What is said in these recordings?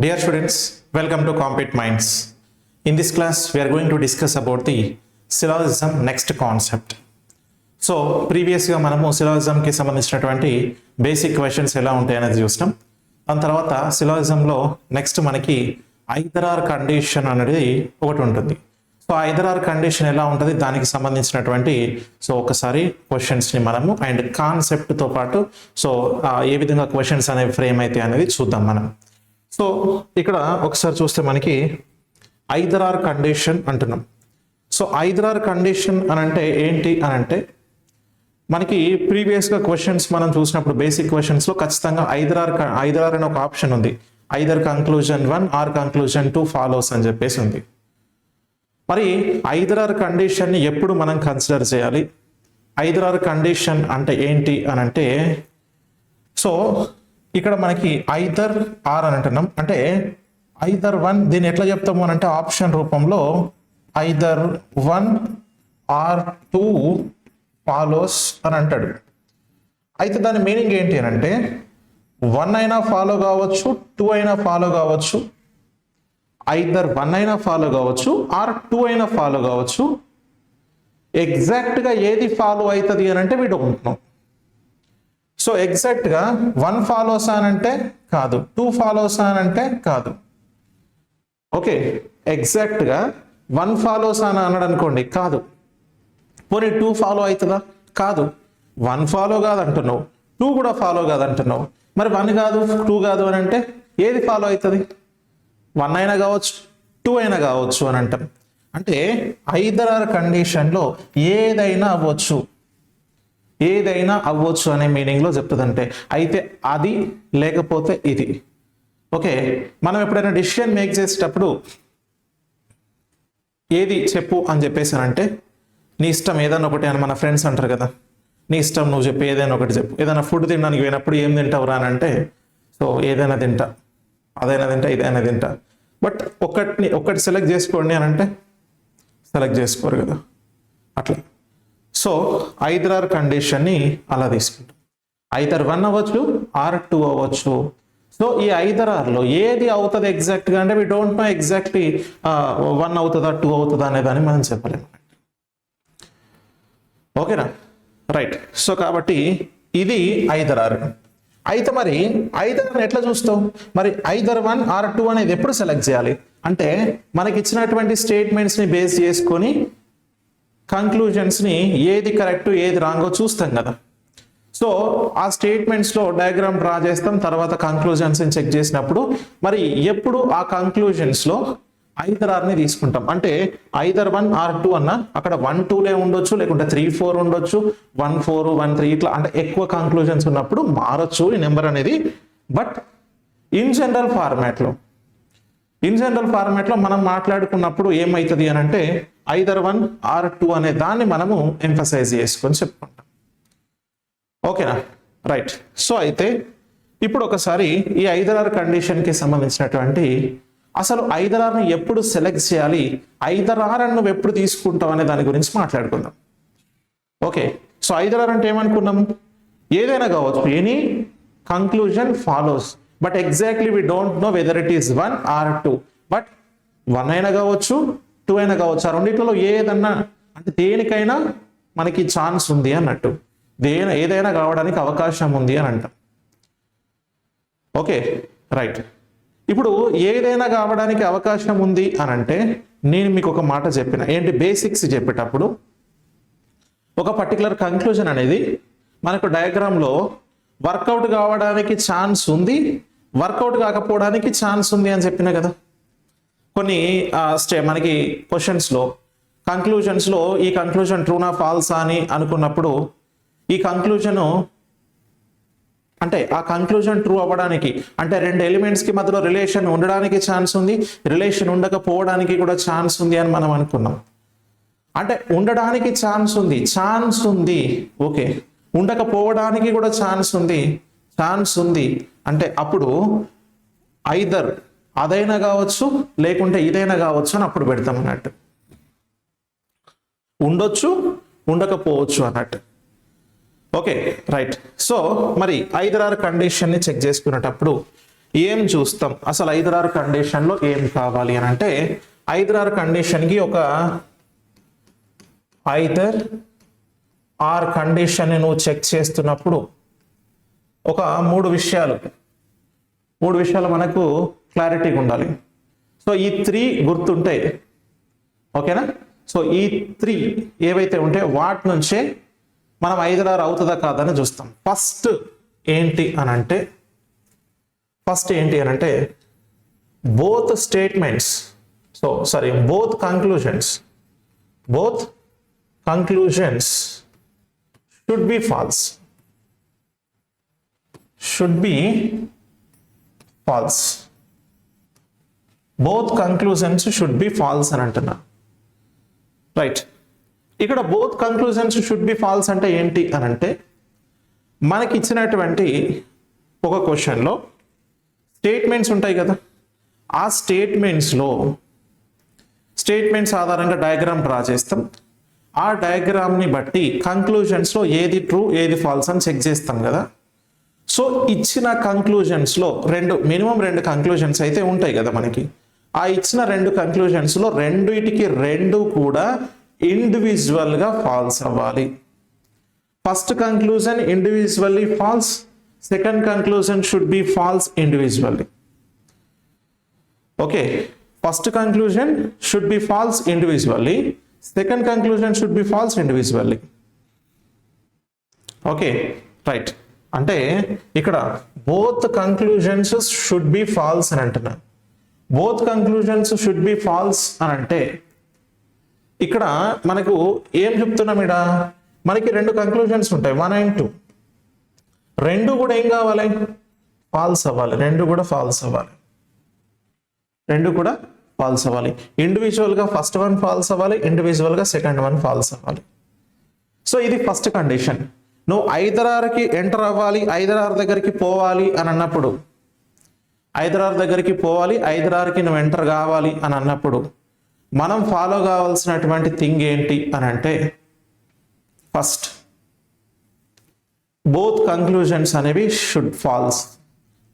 Dear students, welcome to Compete Minds. In this class, we are going to discuss about the syllogism next concept. So ప్రీవియస్గా మనము సిలాజిజంకి సంబంధించినటువంటి basic questions ఎలా ఉంటాయి అనేది చూస్తాం. దాని తర్వాత సిలాజిజంలో నెక్స్ట్ మనకి ఐదర్ ఆర్ కండిషన్ అనేది ఒకటి ఉంటుంది. సో ఐదర్ ఆర్ కండిషన్ ఎలా ఉంటుంది దానికి సంబంధించినటువంటి ఒకసారి క్వశ్చన్స్ని మనము అండ్ కాన్సెప్ట్తో పాటు ఏ విధంగా క్వశ్చన్స్ అనేవి ఫ్రేమ్ అయితే అనేది చూద్దాం మనం. సో ఇక్కడ ఒకసారి చూస్తే మనకి ఐదర్ ఆర్ కండిషన్ అంటున్నాం. సో ఐదర్ ఆర్ కండిషన్ అని అంటే ఏంటి అని అంటే మనకి ప్రీవియస్గా క్వశ్చన్స్ మనం చూసినప్పుడు బేసిక్ క్వశ్చన్స్లో ఖచ్చితంగా ఐదర్ ఆర్ అనే ఒక ఆప్షన్ ఉంది. Either conclusion 1 or conclusion 2 follows అని చెప్పేసి ఉంది. మరి ఐదర్ ఆర్ కండిషన్ని ఎప్పుడు మనం కన్సిడర్ చేయాలి? ఐదర్ ఆర్ కండిషన్ అంటే ఏంటి అని అంటే ఇక్కడ మనకి ఐదర్ ఆర్ అని అంటున్నాం. అంటే ఐదర్ 1 దీన్ని ఎట్లా చెప్తాము అని అంటే ఆప్షన్ రూపంలో ఐదర్ 1 ఆర్ 2 ఫాలోస్ అని అంటాడు. అయితే దాని మీనింగ్ ఏంటి అని అంటే 1 అయినా ఫాలో కావచ్చు, 2 అయినా ఫాలో కావచ్చు, ఐదర్ 1 అయినా ఫాలో కావచ్చు ఆర్ 2 అయినా ఫాలో కావచ్చు. ఎగ్జాక్ట్గా ఏది ఫాలో అవుతుంది అని అంటే వీడు ఉంటున్నాం. సో ఎగ్జాక్ట్గా 1 ఫాలోస్ అని అంటే కాదు, 2 ఫాలోస్ అని అంటే కాదు. ఓకే, ఎగ్జాక్ట్గా 1 ఫాలోస్ అని అన్నాడు అనుకోండి, కాదు. పోనీ 2 ఫాలో అవుతుందా? కాదు. 1 ఫాలో కాదు అంటున్నావు, 2 కూడా ఫాలో కాదు అంటున్నావు. మరి 1 కాదు 2 కాదు అని అంటే ఏది ఫాలో అవుతుంది? 1 అయినా కావచ్చు, 2 అయినా కావచ్చు అని అంటాం. అంటే ఐదర్ ఆర్ కండిషన్లో ఏదైనా అవ్వచ్చు అనే మీనింగ్లో చెప్తుందంటే అయితే అది లేకపోతే ఇది. ఓకే, మనం ఎప్పుడైనా డిసిషన్ మేక్ చేసేటప్పుడు ఏది చెప్పు అని చెప్పేసానంటే నీ ఇష్టం ఏదైనా ఒకటి అని మన ఫ్రెండ్స్ అంటారు కదా, నీ ఇష్టం నువ్వు చెప్పు, ఏదైనా ఒకటి చెప్పు. ఏదైనా ఫుడ్ తినడానికి పోయినప్పుడు ఏం తింటావు రా అని అంటే ఏదైనా తింటా, అదైనా తింటా, ఇదైనా తింటా. బట్ ఒక్కటి సెలెక్ట్ చేసుకోండి అని అంటే సెలెక్ట్ చేసుకోరు కదా, అట్లా. సో ఐదర్ ఆర్ కండిషన్ని అలా తీసుకుంటాం. ఐదర్ 1 అవ్వచ్చు ఆర్ 2 అవ్వచ్చు. సో ఈ ఐదర్ ఆర్లో ఏది అవుతుంది ఎగ్జాక్ట్గా అంటే వీ డోంట్ నో ఎగ్జాక్ట్లీ 1 అవుతుందా 2 అవుతుందా అనేదాన్ని మనం చెప్పలేము. ఓకేనా, రైట్. సో కాబట్టి ఇది ఐదర్ ఆర్. అయితే మరి ఐదర్ అని ఎట్లా చూస్తావు? మరి ఐదర్ 1 ఆర్ 2 అనేది ఎప్పుడు సెలెక్ట్ చేయాలి అంటే మనకి ఇచ్చినటువంటి స్టేట్మెంట్స్ని బేస్ చేసుకొని కంక్లూజన్స్ని ఏది కరెక్ట్ ఏది రాంగో చూస్తాం కదా. సో ఆ స్టేట్మెంట్స్లో డయాగ్రామ్ డ్రా చేస్తాం, తర్వాత కంక్లూజన్స్ని చెక్ చేసినప్పుడు మరి ఎప్పుడు ఆ కంక్లూజన్స్లో ఐదర్ ఆర్ని తీసుకుంటాం. అంటే ఐదర్ 1 ఆర్ 2 అన్న అక్కడ 1 2లే ఉండొచ్చు, లేకుంటే 3 4 ఉండొచ్చు, 1 4 1 3 ఇట్లా అంటే ఎక్కువ కంక్లూజన్స్ ఉన్నప్పుడు మారచ్చు ఈ నెంబర్ అనేది. బట్ ఇన్ జనరల్ ఫార్మాట్లో మనం మాట్లాడుకున్నప్పుడు ఏమవుతుంది అని అంటే ఐదర్ 1 ఆర్ 2 అనే దాన్ని మనము ఎంఫసైజ్ చేసుకొని చెప్పుకుంటాం. ఓకేనా, రైట్. సో అయితే ఇప్పుడు ఒకసారి ఈ ఐదర్ ఆర్ కండిషన్కి సంబంధించినటువంటి అసలు ఐదర్ ఆర్ని ఎప్పుడు సెలెక్ట్ చేయాలి, ఐదర్ ఆర్ అని నువ్వు ఎప్పుడు తీసుకుంటావు అనే దాని గురించి మాట్లాడుకుందాం. ఓకే, సో ఐదర్ ఆర్ అంటే ఏమనుకున్నాము? ఏదైనా కావచ్చు, any conclusion follows, but exactly we don't know whether it is 1 or 2. But 1 అయినా కావచ్చు, 2 అయినా కావచ్చు. ఆ రెండిట్లో ఏదన్నా అంటే దేనికైనా మనకి ఛాన్స్ ఉంది అన్నట్టు, ఏదైనా కావడానికి అవకాశం ఉంది అని అంటాం. Okay, right. ఇప్పుడు ఏదైనా కావడానికి అవకాశం ఉంది అని అంటే నేను మీకు ఒక మాట చెప్పిన, ఏంటి బేసిక్స్ చెప్పేటప్పుడు ఒక పర్టికులర్ కంక్లూజన్ అనేది మనకు డయాగ్రామ్లో వర్కౌట్ కావడానికి ఛాన్స్ ఉంది, వర్కౌట్ కాకపోవడానికి ఛాన్స్ ఉంది అని చెప్పిన కదా. కొన్ని మనకి క్వశ్చన్స్లో కంక్లూజన్స్లో ఈ కంక్లూజన్ ట్రూనా ఫాల్సా అని అనుకున్నప్పుడు ఈ కంక్లూజను అంటే ఆ కంక్లూజన్ ట్రూ అవ్వడానికి అంటే 2 ఎలిమెంట్స్కి మధ్యలో రిలేషన్ ఉండడానికి ఛాన్స్ ఉంది, రిలేషన్ ఉండకపోవడానికి కూడా ఛాన్స్ ఉంది అని మనం అనుకున్నాం. అంటే ఉండడానికి ఛాన్స్ ఉంది, ఓకే. ఉండకపోవడానికి కూడా ఛాన్స్ ఉంది అంటే అప్పుడు ఐదర్ అదైనా కావచ్చు లేకుంటే ఇదైనా కావచ్చు అని అప్పుడు పెడతాం అన్నట్టు. ఉండొచ్చు ఉండకపోవచ్చు అన్నట్టు. Okay, right. సో మరి ఐదర్ ఆర్ కండిషన్ని చెక్ చేసుకునేటప్పుడు ఏం చూస్తాం అసలు ఐదర్ కండిషన్లో ఏం కావాలి అని అంటే ఐదర్ కండిషన్కి ఒక ఐదర్ ఆర్ కండిషన్ని నువ్వు చెక్ చేస్తున్నప్పుడు ఒక మూడు విషయాలు మనకు క్లారిటీగా ఉండాలి. సో ఈ 3 గుర్తుంటాయి, ఓకేనా? సో ఈ 3 ఏవైతే ఉంటాయో వాటి నుంచే మనం ఐదర్ ఆర్ అవుతుందా కాదని చూస్తాం. ఫస్ట్ ఏంటి అని అంటే both statements both conclusions should be false. Both conclusions should be false అని అంటున్నా, రైట్? ఇక్కడ both conclusions should be false అంటే ఏంటి అని అంటే మనకి ఇచ్చినటువంటి ఒక క్వశ్చన్లో స్టేట్మెంట్స్ ఉంటాయి కదా, ఆ స్టేట్మెంట్స్ ఆధారంగా డయాగ్రామ్ డ్రా చేస్తాం. ఆ డయాగ్రామ్ని బట్టి కంక్లూజన్స్లో ఏది ట్రూ ఏది ఫాల్స్ అని చెక్ చేస్తాం కదా. సో ఇచ్చిన కంక్లూజన్స్లో మినిమం రెండు కంక్లూజన్స్ అయితే ఉంటాయి కదా మనకి. ఆ ఇచ్చిన 2 కంక్లూజన్స్లో రెండు కూడా ఇండివిజువల్గా ఫాల్స్ అవ్వాలి. First conclusion individually false, second conclusion should be false individually. Okay, first conclusion should be false individually, second conclusion should be false individually. Okay, right. అంటే ఇక్కడ both conclusions should be false అని అంటున్నా. Both conclusions should be false అని అంటే ఇక్కడ మనకు ఏం చెప్తున్నాం? ఇక్కడ మనకి 2 కంక్లూజన్స్ ఉంటాయి, 1 and 2. రెండు కూడా ఏం కావాలి? ఫాల్స్ అవ్వాలి. రెండు కూడా ఫాల్స్ అవ్వాలి. ఇండివిజువల్గా ఫస్ట్ వన్ ఫాల్స్ అవ్వాలి, ఇండివిజువల్గా సెకండ్ వన్ ఫాల్స్ అవ్వాలి. సో ఇది ఫస్ట్ కండిషన్. నువ్వు ఐదర్ ఆర్కి ఎంటర్ అవ్వాలి, ఐదర్ ఆర్ దగ్గరికి పోవాలి అని అన్నప్పుడు, ఐదర్ ఆర్కి నువ్వు ఎంటర్ కావాలి అని అన్నప్పుడు మనం ఫాలో కావాల్సినటువంటి థింగ్ ఏంటి అని అంటే ఫస్ట్ బోత్ కంక్లూజన్స్ అనేవి షుడ్ ఫాల్స్.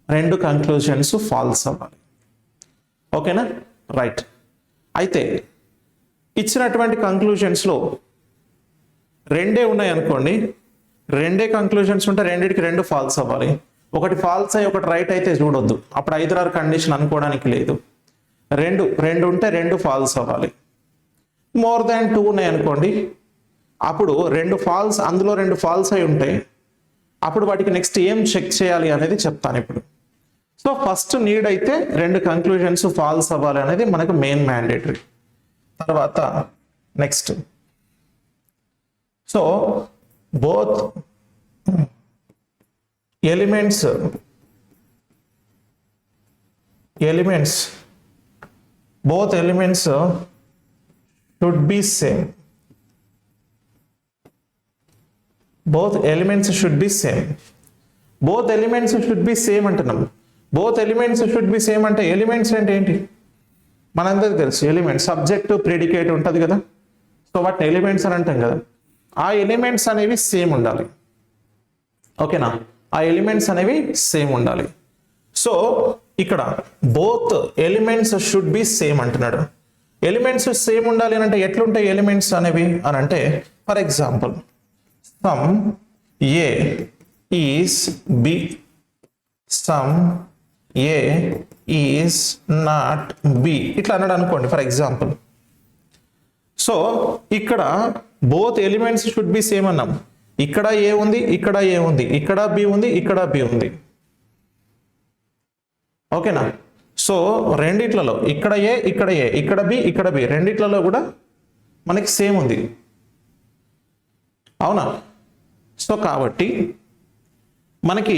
2 కంక్లూజన్స్ ఫాల్స్ అవ్వాలి. ఓకేనా, రైట్. అయితే ఇచ్చినటువంటి కంక్లూజన్స్లో 2 ఉన్నాయి అనుకోండి, 2 కంక్లూజన్స్ ఉంటే రెండిటికి 2 ఫాల్స్ అవ్వాలి. ఒకటి ఫాల్స్ అయ్యి ఒకటి రైట్ అయితే చూడొద్దు, అప్పుడు ఐదర్ ఆర్ కండిషన్ అనుకోవడానికి లేదు. రెండు ఉంటే 2 ఫాల్స్ అవ్వాలి. మోర్ దాన్ 2 ఉన్నాయి అనుకోండి, అప్పుడు 2 ఫాల్స్, అందులో 2 ఫాల్స్ అయి ఉంటాయి. అప్పుడు వాటికి నెక్స్ట్ ఏం చెక్ చేయాలి అనేది చెప్తాను ఇప్పుడు. సో ఫస్ట్ నీడ్ అయితే 2 కంక్లూజన్స్ ఫాల్స్ అవ్వాలి అనేది మనకు మెయిన్ మ్యాండేటరీ. తర్వాత next, so both elements should be same. Both elements should be same అంటున్నాం. both elements should be same అంటే ఎలిమెంట్స్ అంటే ఏంటి మనందరికీ తెలుసు. ఎలిమెంట్స్ సబ్జెక్ట్ ప్రెడికేట్ ఉంటుంది కదా, సో వాటిని ఎలిమెంట్స్ అని అంటాం కదా. ఆ ఎలిమెంట్స్ అనేవి సేమ్ ఉండాలి. ఓకేనా, ఆ ఎలిమెంట్స్ అనేవి సేమ్ ఉండాలి. సో ఇక్కడ both elements should be same అంటున్నాడు. ఎలిమెంట్స్ సేమ్ ఉండాలి అని అంటే ఎట్లుంటాయి ఎలిమెంట్స్ అనేవి అని అంటే, for example some A is B, some A is not B, ఇట్లా అన్నాడు అనుకోండి ఫర్ ఎగ్జాంపుల్. సో ఇక్కడ both elements should be same అన్నాం. ఇక్కడ ఏ ఉంది, ఇక్కడ ఏ ఉంది, ఇక్కడ బి ఉంది, ఇక్కడ బి ఉంది. ఓకేనా, సో రెండిట్లలో ఇక్కడ ఏ, ఇక్కడ ఏ, ఇక్కడ బి, ఇక్కడ బి, రెండిట్లలో కూడా మనకి సేమ్ ఉంది. అవునా? సో కాబట్టి మనకి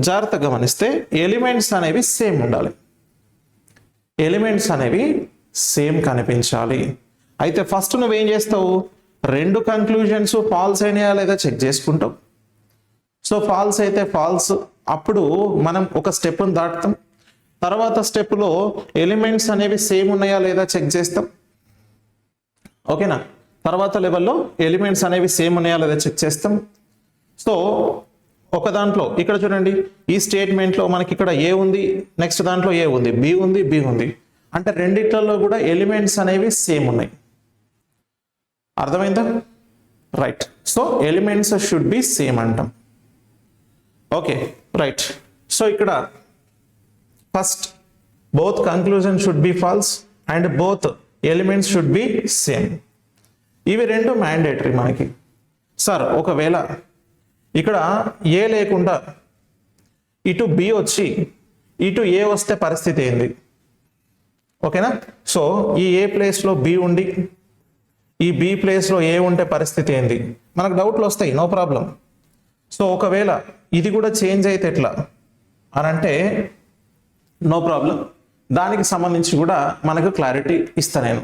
జాగ్రత్తగా గమనిస్తే ఎలిమెంట్స్ అనేవి సేమ్ ఉండాలి, ఎలిమెంట్స్ అనేవి సేమ్ కనిపించాలి. అయితే ఫస్ట్ నువ్వేం చేస్తావు, 2 కంక్లూజన్స్ ఫాల్స్ అయినాయా లేదా చెక్ చేసుకుంటావు. సో ఫాల్స్ అయితే ఫాల్స్, అప్పుడు మనం ఒక స్టెప్ను దాటుతాం. తర్వాత స్టెప్లో ఎలిమెంట్స్ అనేవి సేమ్ ఉన్నాయా లేదా చెక్ చేస్తాం. ఓకేనా, తర్వాత లెవెల్లో ఎలిమెంట్స్ అనేవి సేమ్ ఉన్నాయా లేదా చెక్ చేస్తాం. సో ఒక దాంట్లో ఇక్కడ చూడండి, ఈ స్టేట్మెంట్లో మనకి ఇక్కడ ఏ ఉంది, నెక్స్ట్ దాంట్లో ఏ ఉంది, బి ఉంది, బి ఉంది. అంటే రెండిట్లలో కూడా ఎలిమెంట్స్ అనేవి సేమ్ ఉన్నాయి. అర్థమైందా? Right. So elements should be same అంటాం. Okay, right. సో ఇక్కడ first both conclusion should be false and both elements should be same. ఇవి రెండు మ్యాండేటరీ మనకి. సార్ ఒకవేళ ఇక్కడ ఏ లేకుండా ఇటు బి వచ్చి ఇటు ఏ వస్తే పరిస్థితి ఏంది? ఓకేనా? సో ఈ ఏ ప్లేస్లో బి ఉండి ఈ బి ప్లేస్లో ఏ ఉంటే పరిస్థితి ఏంది? మనకు డౌట్లు వస్తాయి, నో ప్రాబ్లం. సో ఒకవేళ ఇది కూడా చేంజ్ అయితే ఎట్లా అని అంటే నో ప్రాబ్లం, దానికి సంబంధించి కూడా మనకు క్లారిటీ ఇస్తా నేను.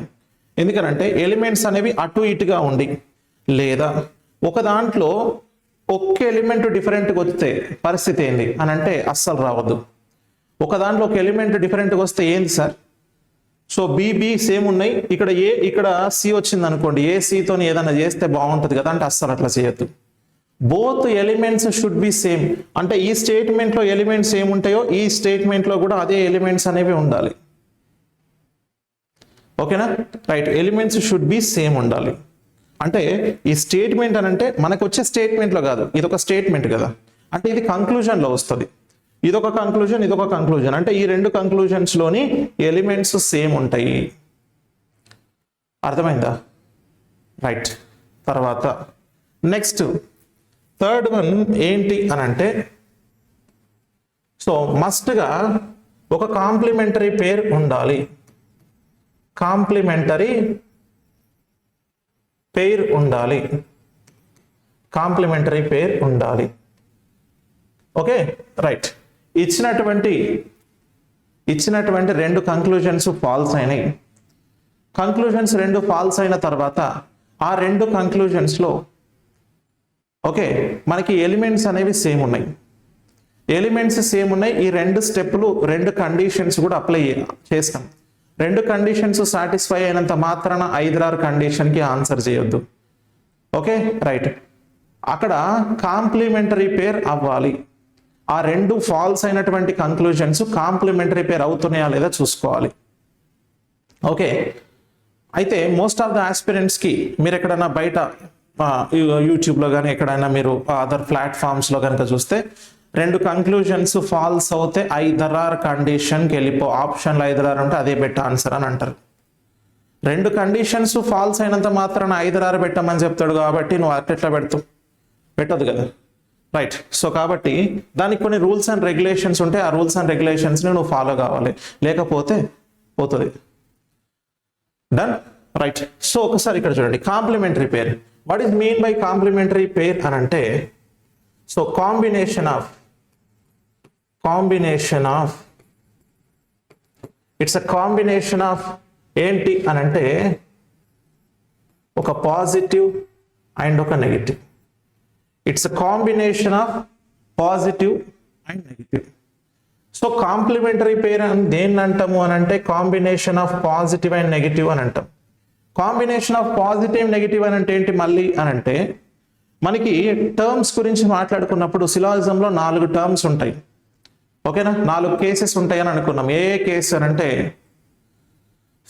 ఎందుకనంటే ఎలిమెంట్స్ అనేవి అటు ఇటుగా ఉండి లేదా ఒక దాంట్లో ఒక్క ఎలిమెంట్ డిఫరెంట్గా వస్తే పరిస్థితి ఏంది అని అంటే అస్సలు రావద్దు. ఒక దాంట్లో ఒక ఎలిమెంట్ డిఫరెంట్గా వస్తే ఏంది సార్? సో బి సేమ్ ఉన్నాయి, ఇక్కడ ఏ ఇక్కడ సి వచ్చింది అనుకోండి, ఏ సితో ఏదైనా చేస్తే బాగుంటుంది కదా అంటే అస్సలు అట్లా చేయొద్దు. Both elements should be same. అంటే ఈ స్టేట్మెంట్లో ఎలిమెంట్స్ ఏముంటాయో ఈ స్టేట్మెంట్లో కూడా అదే ఎలిమెంట్స్ అనేవి ఉండాలి. ఓకేనా? Right. Elements should be same ఉండాలి. అంటే ఈ స్టేట్మెంట్ అని అంటే మనకు వచ్చే స్టేట్మెంట్లో కాదు, ఇది ఒక స్టేట్మెంట్ కదా, అంటే ఇది కంక్లూజన్లో వస్తుంది. ఇదొక కంక్లూజన్, ఇదొక కంక్లూజన్, అంటే ఈ రెండు కంక్లూజన్స్లోని ఎలిమెంట్స్ సేమ్ ఉంటాయి. అర్థమైందా? రైట్. తర్వాత నెక్స్ట్ థర్డ్ వన్ ఏంటి అని అంటే, సో మస్ట్గా ఒక కాంప్లిమెంటరీ పేర్ ఉండాలి. కాంప్లిమెంటరీ పేర్ ఉండాలి. కాంప్లిమెంటరీ పేర్ ఉండాలి. Okay, right. ఇచ్చినటువంటి రెండు కంక్లూజన్స్ ఫాల్స్ అయినాయి. కంక్లూజన్స్ రెండు ఫాల్స్ అయిన తర్వాత ఆ రెండు కంక్లూజన్స్లో ఓకే మనకి ఎలిమెంట్స్ అనేవి సేమ్ ఉన్నాయి. ఎలిమెంట్స్ సేమ్ ఉన్నాయి. ఈ రెండు స్టెప్పులు రెండు కండిషన్స్ కూడా అప్లై చేస్తాం. రెండు కండిషన్స్ సాటిస్ఫై అయినంత మాత్రాన 5-6 కండిషన్కి ఆన్సర్ చేయొద్దు. Okay, right. అక్కడ కాంప్లిమెంటరీ పేర్ అవ్వాలి. ఆ రెండు ఫాల్స్ అయినటువంటి కంక్లూజన్స్ కాంప్లిమెంటరీ పేర్ అవుతున్నాయా లేదా చూసుకోవాలి. ఓకే, అయితే మోస్ట్ ఆఫ్ ద ఆస్పిరెంట్స్కి మీరు ఎక్కడైనా బయట యూట్యూబ్లో కానీ ఎక్కడైనా మీరు అదర్ ప్లాట్ఫామ్స్లో కనుక చూస్తే రెండు కంక్లూజన్స్ ఫాల్స్ అవుతే 5-6 కండిషన్కి వెళ్ళిపో, ఆప్షన్లో 5-6 ఉంటే అదే బెట్ ఆన్సర్ అని అంటారు. రెండు కండిషన్స్ ఫాల్స్ అయినంత మాత్రాన 5-6 పెట్టమని చెప్తాడు కాబట్టి నువ్వు అట్లా పెట్టదు కదా. రైట్. సో కాబట్టి దానికి కొన్ని రూల్స్ అండ్ రెగ్యులేషన్స్ ఉంటాయి. ఆ రూల్స్ అండ్ రెగ్యులేషన్స్ని నువ్వు ఫాలో కావాలి, లేకపోతే పోతుంది. డన్. రైట్. సో ఒకసారి ఇక్కడ చూడండి, complementary pair. What is mean by complementary pair అని అంటే, so combination of it's a combination of ఏంటి అని అంటే ఒక పాజిటివ్ అండ్ ఒక negative. It's a combination of positive and negative. So complementary pair అని దేన్ని అంటాము అని అంటే combination of positive and negative అని అంటాం. కాంబినేషన్ ఆఫ్ పాజిటివ్ నెగిటివ్ అని అంటే ఏంటి మళ్ళీ అని అంటే, మనకి టర్మ్స్ గురించి మాట్లాడుకున్నప్పుడు సిలాజిజంలో 4 టర్మ్స్ ఉంటాయి. ఓకేనా? 4 కేసెస్ ఉంటాయి అని అనుకున్నాం. ఏ కేసు అని అంటే,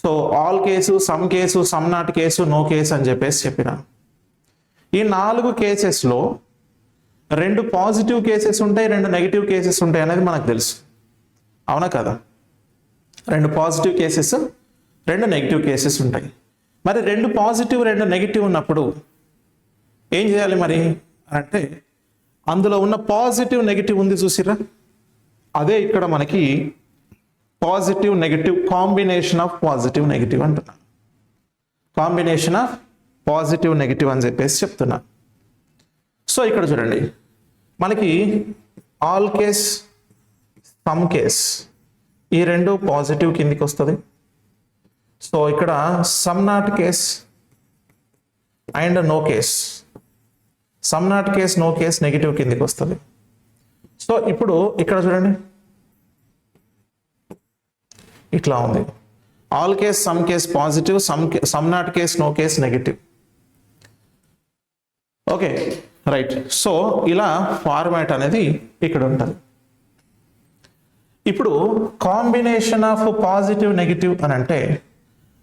so all case, some case, some not case, no case అని చెప్పిన ఈ 4 కేసెస్లో 2 పాజిటివ్ కేసెస్ ఉంటాయి, 2 నెగిటివ్ కేసెస్ ఉంటాయి అనేది మనకు తెలుసు. అవునా కదా? 2 పాజిటివ్ కేసెస్, 2 నెగిటివ్ కేసెస్ ఉంటాయి. మరి 2 పాజిటివ్ 2 నెగిటివ్ ఉన్నప్పుడు ఏం చేయాలి మరి అంటే, అందులో ఉన్న పాజిటివ్ నెగిటివ్ ఉంది చూసిరా, అదే ఇక్కడ మనకి positive negative combination of positive negative అంటున్నా. కాంబినేషన్ ఆఫ్ పాజిటివ్ నెగిటివ్ అని చెప్పేసి చెప్తున్నా. సో ఇక్కడ చూడండి, మనకి ఆల్ కేస్, సమ్ కేస్ ఈ 2 పాజిటివ్ కిందికి వస్తుంది. సో ఇక్కడ some not case and no case, some not case, no case negative కిందికి వస్తుంది. సో ఇప్పుడు ఇక్కడ చూడండి, ఇట్లా ఉంది. All case, some case positive, some not case, no case negative. Okay, right. So ఇలా ఫార్మాట్ అనేది ఇక్కడ ఉంటుంది. ఇప్పుడు కాంబినేషన్ ఆఫ్ పాజిటివ్ నెగిటివ్ అని అంటే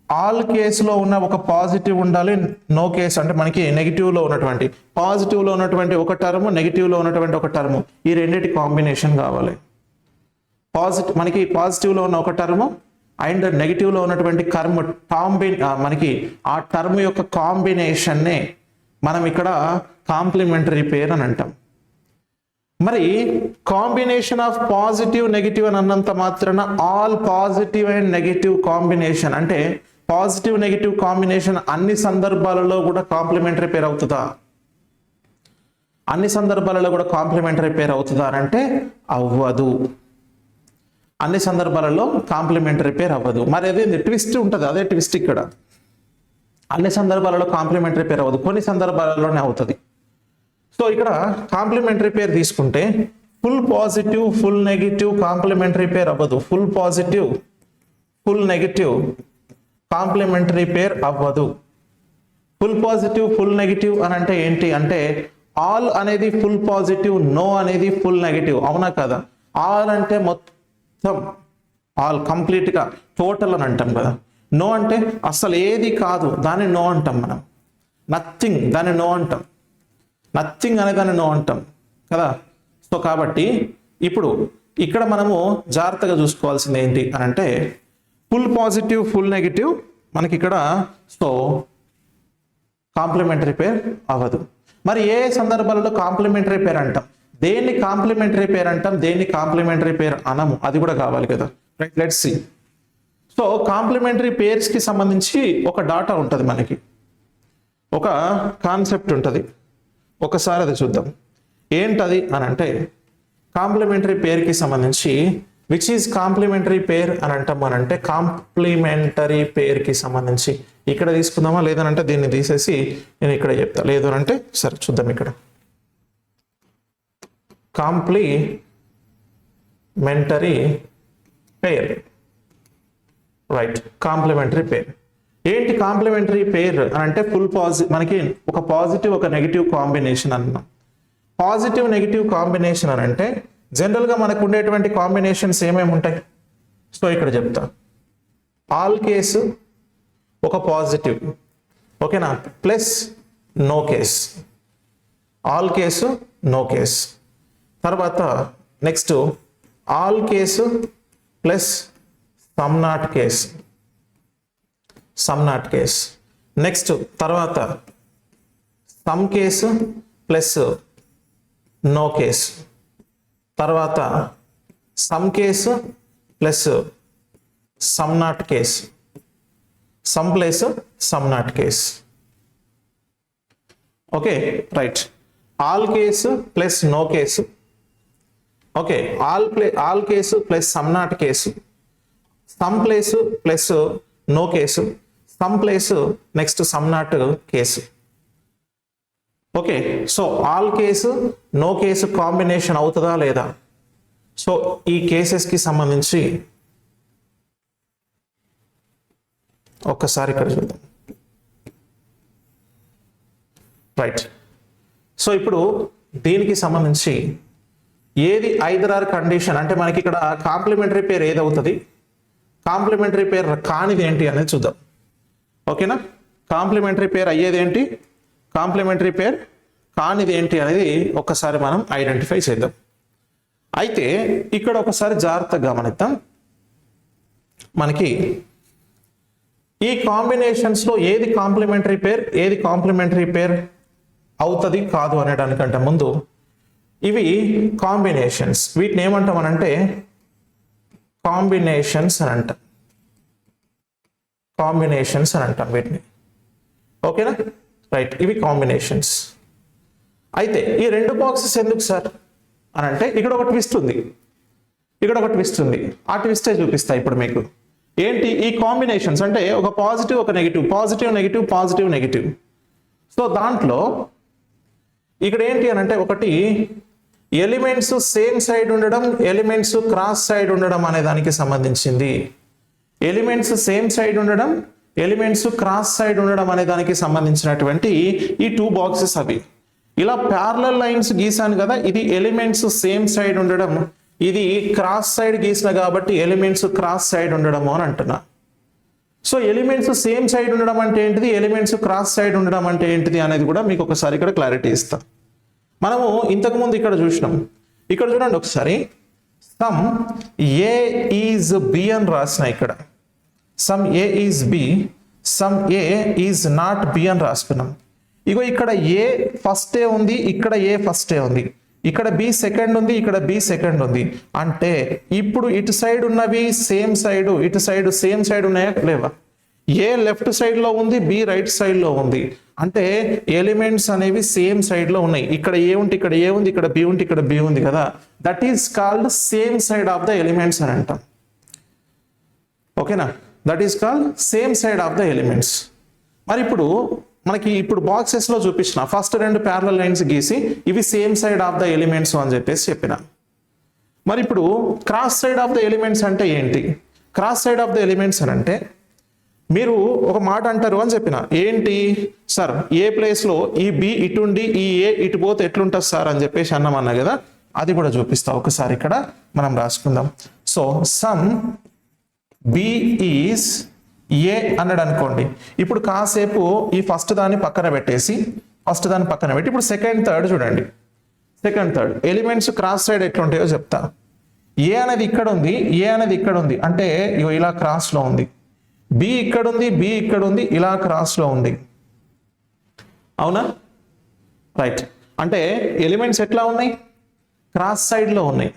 ఆల్ కేసులో ఉన్న ఒక పాజిటివ్ ఉండాలి, నో కేసు అంటే మనకి నెగిటివ్లో ఉన్నటువంటి పాజిటివ్లో ఉన్నటువంటి ఒక టర్మ్, నెగిటివ్లో ఉన్నటువంటి ఒక టర్మ్, ఈ రెండింటి కాంబినేషన్ కావాలి. మనకి పాజిటివ్లో ఉన్న ఒక టర్మ్ అండ్ నెగిటివ్లో ఉన్నటువంటి మనకి ఆ టర్మ్ యొక్క కాంబినేషన్నే మనం ఇక్కడ కాంప్లిమెంటరీ పేర్ అని అంటాం. మరి కాంబినేషన్ ఆఫ్ పాజిటివ్ నెగిటివ్ అని అన్నంత మాత్రాన all positive and negative combination అంటే పాజిటివ్ నెగిటివ్ కాంబినేషన్ అన్ని సందర్భాలలో కూడా కాంప్లిమెంటరీ పేర్ అవుతుందా? అన్ని సందర్భాలలో కూడా కాంప్లిమెంటరీ పేర్ అవుతుందా అని అంటే అవ్వదు. అన్ని సందర్భాలలో కాంప్లిమెంటరీ పేర్ అవ్వదు. మరి అదే ట్విస్ట్ ఉంటుంది, అదే ట్విస్ట్ ఇక్కడ. అన్ని సందర్భాలలో కాంప్లిమెంటరీ పేర్ అవ్వదు, కొన్ని సందర్భాలలోనే అవుతుంది. సో ఇక్కడ కాంప్లిమెంటరీ పేర్ తీసుకుంటే full positive full negative complementary pair అవ్వదు. Full positive full negative complementary pair అవ్వదు. ఫుల్ పాజిటివ్ ఫుల్ నెగిటివ్ అని అంటే ఏంటి అంటే ఆల్ అనేది ఫుల్ పాజిటివ్, నో అనేది ఫుల్ నెగిటివ్. అవునా కదా? ఆల్ అంటే మొత్తం, ఆల్ కంప్లీట్గా టోటల్ అని అంటాం కదా. నో అంటే అసలు ఏది కాదు, దాన్ని నో అంటాం మనం. నథింగ్, దాన్ని నో అంటాం. నథింగ్ అనే దాన్ని నో అంటాం కదా. సో కాబట్టి ఇప్పుడు ఇక్కడ మనము జాగ్రత్తగా చూసుకోవాల్సింది ఏంటి అని అంటే ఫుల్ పాజిటివ్ ఫుల్ నెగిటివ్ మనకి ఇక్కడ సో కాంప్లిమెంటరీ పేర్ అవ్వదు. మరి ఏ సందర్భాలలో కాంప్లిమెంటరీ పేర్ అంటాం, దేన్ని కాంప్లిమెంటరీ పేర్ అంటాం, దేన్ని కాంప్లిమెంటరీ పేర్ అనము, అది కూడా కావాలి కదా. Right, let's see. So complementary పేర్స్కి సంబంధించి ఒక డాటా ఉంటుంది, మనకి ఒక కాన్సెప్ట్ ఉంటుంది. ఒకసారి అది చూద్దాం. ఏంటది అని అంటే కాంప్లిమెంటరీ పేర్కి సంబంధించి విచ్ ఈజ్ కాంప్లిమెంటరీ పేర్ అని అంటాం. అంటే కాంప్లిమెంటరీ పేర్కి సంబంధించి ఇక్కడ తీసుకుందామా, లేదనంటే దీన్ని తీసేసి నేను ఇక్కడ చెప్తా. లేదు అంటే సరే చూద్దాం. ఇక్కడ కాంప్లిమెంటరీ పేర్, రైట్. కాంప్లిమెంటరీ పేర్ ఏంటి? కాంప్లిమెంటరీ పేర్ అని అంటే మనకి ఒక పాజిటివ్ ఒక నెగిటివ్ కాంబినేషన్ అన్నాం. పాజిటివ్ నెగిటివ్ కాంబినేషన్ అని అంటే జనరల్గా మనకు ఉండేటువంటి కాంబినేషన్స్ ఏమేమి ఉంటాయి? సో ఇక్కడ చెప్తా. ఆల్ కేసు ఒక పాజిటివ్, ఓకేనా, plus no case. All case no case. తర్వాత next all case plus some not case. Some not case. Next తర్వాత some case plus no case. తర్వాత some case plus some not case. Some plus some not case. Okay, right. All case plus no case. Okay, all case plus some not case. Some place plus no case. Some place next some not case. Okay, so all case no case combination అవుతుందా లేదా? So ఈ కేసెస్కి సంబంధించి ఒక్కసారి ఇక్కడ చూద్దాం. Right. So ఇప్పుడు దీనికి సంబంధించి ఏది ఐదర్ ఆర్ కండిషన్ అంటే మనకి ఇక్కడ కాంప్లిమెంటరీ పేర్ ఏది అవుతుంది, కాంప్లిమెంటరీ పేర్ కానిది ఏంటి అనేది చూద్దాం. ఓకేనా? కాంప్లిమెంటరీ పేర్ అయ్యేది ఏంటి, కాంప్లిమెంటరీ పేర్ కానిది ఏంటి అనేది ఒక్కసారి మనం ఐడెంటిఫై చేద్దాం. అయితే ఇక్కడ ఒకసారి జాగ్రత్తగా గమనిద్దాం. మనకి ఈ కాంబినేషన్స్లో ఏది కాంప్లిమెంటరీ పేర్ ఏది కాంప్లిమెంటరీ పేర్ అవుతుంది కాదు అనేదానికంటే ముందు ఇవి కాంబినేషన్స్. వీటిని ఏమంటాం అనంటే కాంబినేషన్స్ అని అంటాం. కాంబినేషన్స్ అని అంటాం వీటిని. ఓకేనా? రైట్, ఇవి కాంబినేషన్స్. అయితే ఈ రెండు బాక్సెస్ ఎందుకు సార్ అని అంటే ఇక్కడ ఒక ట్విస్ట్ ఉంది, ఇక్కడ ఒక ట్విస్ట్ ఉంది. ఆ ట్విస్టే చూపిస్తా ఇప్పుడు మీకు. ఏంటి ఈ కాంబినేషన్స్ అంటే ఒక పాజిటివ్ ఒక negative, positive negative positive negative. So దాంట్లో ఇక్కడ ఏంటి అని అంటే ఒకటి ఎలిమెంట్స్ సేమ్ సైడ్ ఉండడం, ఎలిమెంట్స్ క్రాస్ సైడ్ ఉండడం అనే దానికి సంబంధించింది. ఎలిమెంట్స్ సేమ్ సైడ్ ఉండడం, ఎలిమెంట్స్ క్రాస్ సైడ్ ఉండడం అనే దానికి సంబంధించినటువంటి ఈ టూ బాక్సెస్ అవి. ఇలా ప్యారలల్ లైన్స్ గీసాను కదా, ఇది ఎలిమెంట్స్ సేమ్ సైడ్ ఉండడం, ఇది క్రాస్ సైడ్ గీసిన కాబట్టి ఎలిమెంట్స్ క్రాస్ సైడ్ ఉండడము అని అంటున్నా. సో ఎలిమెంట్స్ సేమ్ సైడ్ ఉండడం అంటే ఏంటిది, ఎలిమెంట్స్ క్రాస్ సైడ్ ఉండడం అంటే ఏంటిది అనేది కూడా మీకు ఒకసారి ఇక్కడ క్లారిటీ ఇస్తాం. మనము ఇంతకుముందు ఇక్కడ చూసినాం, ఇక్కడ చూడండి ఒకసారి, సమ్ ఏ ఈజ్ బి అని రాసిన, ఇక్కడ some A is B, some A is not B అని రాసుకున్నాం. ఇగో ఇక్కడ ఏ ఫస్టే ఉంది, ఇక్కడ ఏ ఫస్టే ఉంది, ఇక్కడ బి సెకండ్ ఉంది, ఇక్కడ బి సెకండ్ ఉంది. అంటే ఇప్పుడు ఇటు సైడ్ ఉన్నవి సేమ్ సైడ్, ఇటు సైడ్ సేమ్ సైడ్ ఉన్నాయా లేవా? ఏ లెఫ్ట్ సైడ్ లో ఉంది, బి రైట్ సైడ్ లో ఉంది. అంటే ఎలిమెంట్స్ అనేవి సేమ్ సైడ్ లో ఉన్నాయి. ఇక్కడ ఏ ఉంటే ఇక్కడ ఏ ఉంది, ఇక్కడ బి ఉంటే ఇక్కడ బి ఉంది కదా, that is called same side of the elements అని అంటాం. ఓకేనా, that is called same side of the elements. మరి ఇప్పుడు మనకి ఇప్పుడు బాక్సెస్ లో చూపించిన ఫస్ట్ రెండు ప్యారలల్ లైన్స్ గీసి ఇవి same side of the elements అని చెప్పేసి చెప్పిన. మరి ఇప్పుడు cross side of the elements అంటే ఏంటి? Cross side of the elements అని అంటే మీరు ఒక మాట అంటారు అని చెప్పిన, ఏంటి సార్, ఏ ప్లేస్ లో ఈ బి ఇటుండి ఈ ఏ ఇటు పోతే ఎట్లుంటుంది సార్ అని చెప్పేసి అన్నామన్నా కదా, అది కూడా చూపిస్తా. ఒకసారి ఇక్కడ మనం రాసుకుందాం. So some B is A అన్నాడు అనుకోండి, ఇప్పుడు కాసేపు ఈ ఫస్ట్ దాన్ని పక్కన పెట్టేసి, ఫస్ట్ దాన్ని పక్కన పెట్టి ఇప్పుడు సెకండ్ థర్డ్ చూడండి. Second third elements cross side ఎట్లుంటాయో చెప్తా. ఏ అనేది ఇక్కడ ఉంది, ఏ అనేది ఇక్కడ ఉంది, అంటే ఇగో ఇలా క్రాస్ లో ఉంది. బి ఇక్కడ ఉంది, బి ఇక్కడ ఉంది, ఇలా క్రాస్ లో ఉంది. అవునా, రైట్. అంటే ఎలిమెంట్స్ ఎట్లా ఉన్నాయి, క్రాస్ సైడ్ లో ఉన్నాయి.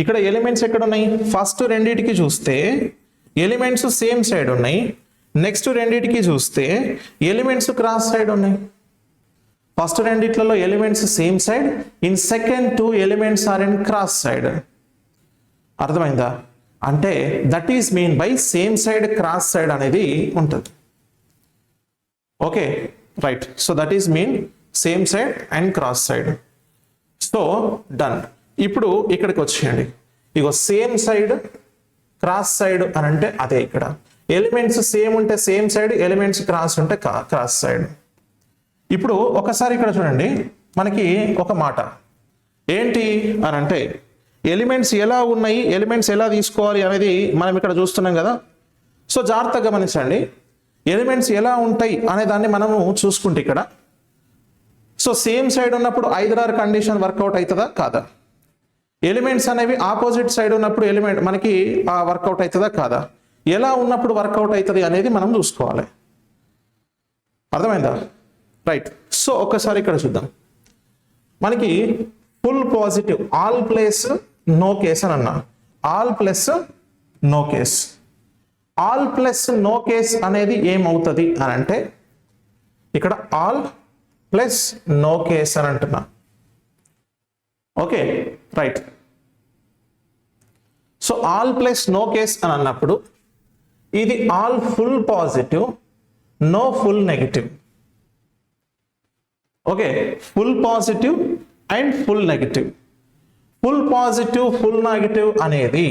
ఇక్కడ ఎలిమెంట్స్ ఎక్కడ ఉన్నాయి, ఫస్ట్ రెండిటికి చూస్తే ఎలిమెంట్స్ సేమ్ సైడ్ ఉన్నాయి, నెక్స్ట్ రెండిటికి చూస్తే ఎలిమెంట్స్ క్రాస్ సైడ్ ఉన్నాయి. ఫస్ట్ రెండిట్లలో elements same side, in second two elements are in cross side. అర్థమైందా? అంటే that is mean by same side cross side అనేది ఉంటుంది. Okay, right. So that is mean same side and cross side. So done. ఇప్పుడు ఇక్కడికి వచ్చేయండి. ఇగో same side cross side అని అంటే అదే, ఇక్కడ ఎలిమెంట్స్ సేమ్ ఉంటే సేమ్ సైడ్, ఎలిమెంట్స్ క్రాస్ ఉంటే క్రాస్ సైడ్. ఇప్పుడు ఒకసారి ఇక్కడ చూడండి, మనకి ఒక మాట ఏంటి అని అంటే ఎలిమెంట్స్ ఎలా ఉన్నాయి, ఎలిమెంట్స్ ఎలా తీసుకోవాలి అనేది మనం ఇక్కడ చూస్తున్నాం కదా. సో జాగ్రత్తగా గమనించండి, ఎలిమెంట్స్ ఎలా ఉంటాయి అనే దాన్ని మనము చూసుకుంటే ఇక్కడ, సో సేమ్ సైడ్ ఉన్నప్పుడు ఐదర్ కండిషన్ వర్కౌట్ అవుతుందా కాదా? ఎలిమెంట్స్ అనేవి ఆపోజిట్ సైడ్ ఉన్నప్పుడు ఎలిమెంట్ మనకి వర్కౌట్ అవుతుందా కాదా? ఎలా ఉన్నప్పుడు వర్కౌట్ అవుతుంది అనేది మనం చూసుకోవాలి. అర్థమైందా? రైట్. సో ఒక్కసారి ఇక్కడ చూద్దాం. మనకి full positive, all plus no case అని అన్నా. All plus no case, all plus no case అనేది ఏమవుతుంది అని అంటే ఇక్కడ ఆల్ ప్లస్ నో కేస్ అని అంటున్నా. Okay, right. So all plus no case అని అన్నప్పుడు ఇది all full positive, no full negative. Okay, full positive and full negative. Full positive full negative అనేది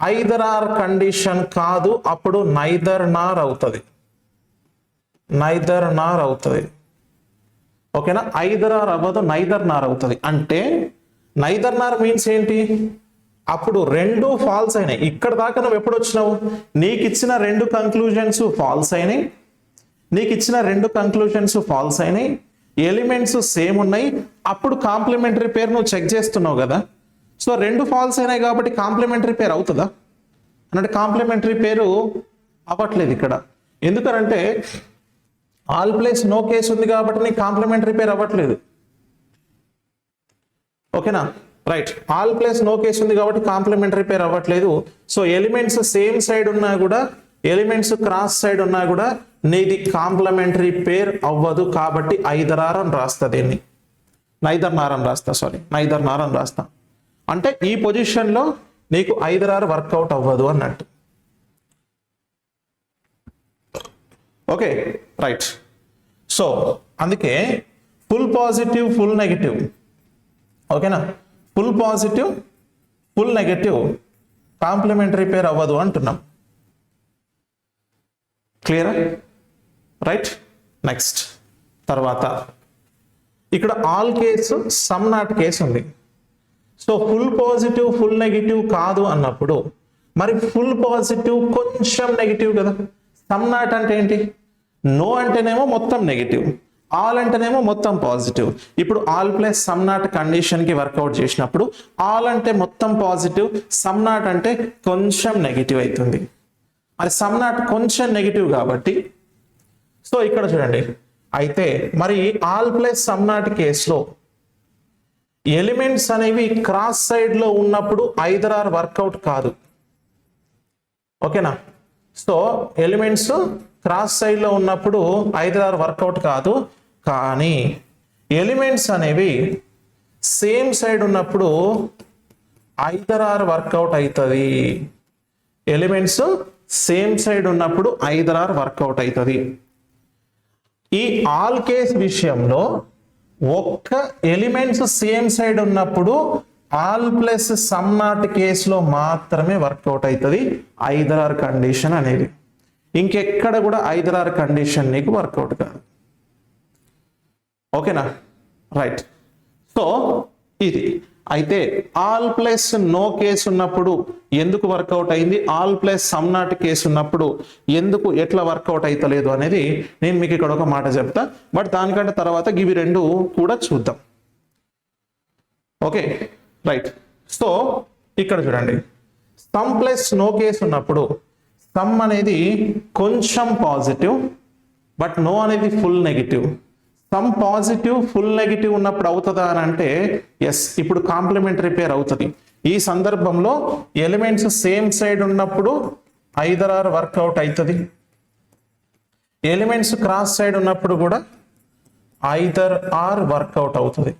ఐదర్ ఆర్ కండిషన్ కాదు, అప్పుడు నైదర్ నార్ అవుతుంది. Neither నార్ అవుతుంది. ఓకేనా, ఐదర్ ఆర్ అవ్వదు, నైదర్ నార్ అవుతుంది. అంటే నైదర్ నార్ మీన్స్ ఏంటి, అప్పుడు రెండు ఫాల్స్ అయినాయి. ఇక్కడ దాకా నువ్వు ఎప్పుడు వచ్చినావు, నీకు ఇచ్చిన రెండు కంక్లూజన్స్ ఫాల్స్ అయినాయి, నీకు ఇచ్చిన రెండు కంక్లూజన్స్ ఫాల్స్ అయినాయి, ఎలిమెంట్స్ సేమ్ ఉన్నాయి, అప్పుడు కాంప్లిమెంటరీ పేర్ నువ్వు చెక్ చేస్తున్నావు కదా. సో రెండు ఫాల్స్ అయినాయి కాబట్టి కాంప్లిమెంటరీ పేర్ అవుతుందా అంటే కాంప్లిమెంటరీ పేరు అవ్వట్లేదు ఇక్కడ. ఎందుకనంటే ఆల్ ప్లేస్ నో కేస్ ఉంది కాబట్టి నీకు కాంప్లిమెంటరీ పేర్ అవ్వట్లేదు. ఓకేనా, right. All place no case ఉంది కాబట్టి కాంప్లిమెంటరీ పేర్ అవ్వట్లేదు. సో ఎలిమెంట్స్ సేమ్ సైడ్ ఉన్నా కూడా, ఎలిమెంట్స్ క్రాస్ సైడ్ ఉన్నా కూడా నీది కాంప్లిమెంటరీ పేర్ అవ్వదు. కాబట్టి ఐదర్ ఆర్ అని రాస్తా, దీన్ని నైదర్ నార్ అని రాస్తా, నైదర్ నార్ అని రాస్తా. అంటే ఈ పొజిషన్ లో నీకు ఐదర్ ఆర్ వర్కౌట్ అవ్వదు అన్నట్టు. Okay, right. సో అందుకే ఫుల్ పాజిటివ్ ఫుల్ నెగటివ్, ఓకేనా, full positive full negative complementary pair అవ్వదు అంటున్నాం. క్లియరా? రైట్. నెక్స్ట్ తర్వాత ఇక్కడ all case some not case ఉంది. So full positive full negative కాదు అన్నప్పుడు మరి ఫుల్ పాజిటివ్ కొంచెం నెగిటివ్ కదా. సమ్ నాట్ అంటే ఏంటి? నో అంటేనేమో మొత్తం నెగిటివ్, ఆల్ అంటేనేమో మొత్తం పాజిటివ్. ఇప్పుడు ఆల్ ప్లస్ సమ్ నాట్ కండిషన్కి వర్కౌట్ చేసినప్పుడు ఆల్ అంటే మొత్తం పాజిటివ్, సమ్ నాట్ అంటే కొంచెం నెగిటివ్ అవుతుంది. మరి సమ్ నాట్ కొంచెం నెగిటివ్ కాబట్టి సో ఇక్కడ చూడండి, అయితే మరి ఆల్ ప్లస్ సమ్ నాట్ కేసులో ఎలిమెంట్స్ అనేవి క్రాస్ సైడ్ లో ఉన్నప్పుడు ఐదర్ ఆర్ వర్కౌట్ కాదు. ఓకేనా? సో ఎలిమెంట్స్ క్రాస్ సైడ్ లో ఉన్నప్పుడు ఐదర్ ఆర్ వర్కౌట్ కాదు, కానీ ఎలిమెంట్స్ అనేవి సేమ్ సైడ్ ఉన్నప్పుడు ఐదర్ ఆర్ వర్కౌట్ అవుతుంది. ఎలిమెంట్స్ సేమ్ సైడ్ ఉన్నప్పుడు ఐదర్ ఆర్ వర్కౌట్ అవుతుంది. ఈ ఆల్ కేస్ విషయంలో ఒక్క ఎలిమెంట్స్ సేమ్ సైడ్ ఉన్నప్పుడు ఆల్ ప్లస్ సమ్ నాట్ కేసులో మాత్రమే వర్కౌట్ అవుతుంది ఐదర్ ఆర్ కండిషన్ అనేది. ఇంకెక్కడ కూడా ఐదర్ ఆర్ కండిషన్ నీకు వర్కౌట్ కాదు. ఓకేనా? రైట్. సో ఇది అయితే ఆల్ ప్లస్ నో కేసు ఉన్నప్పుడు ఎందుకు వర్కౌట్ అయింది, all plus some not case ఉన్నప్పుడు ఎందుకు ఎట్లా వర్కౌట్ అవుతలేదు అనేది నేను మీకు ఇక్కడ ఒక మాట చెప్తా. బట్ దానికంటే తర్వాత ఇవి రెండు కూడా చూద్దాం. Okay right. సో ఇక్కడ చూడండి, సమ్ ప్లస్ నో కేసు ఉన్నప్పుడు సమ్ అనేది కొంచెం పాజిటివ్ బట్ నో అనేది full negative. Some positive full negative ఉన్నప్పుడు అవుతుందా అని అంటే ఎస్, ఇప్పుడు కాంప్లిమెంటరీ పేర్ అవుతుంది. ఈ సందర్భంలో ఎలిమెంట్స్ సేమ్ సైడ్ ఉన్నప్పుడు ఐదర్ ఆర్ వర్కౌట్ అవుతుంది. ఎలిమెంట్స్ క్రాస్ సైడ్ ఉన్నప్పుడు కూడా ఐదర్ ఆర్ వర్కౌట్ అవుతుంది.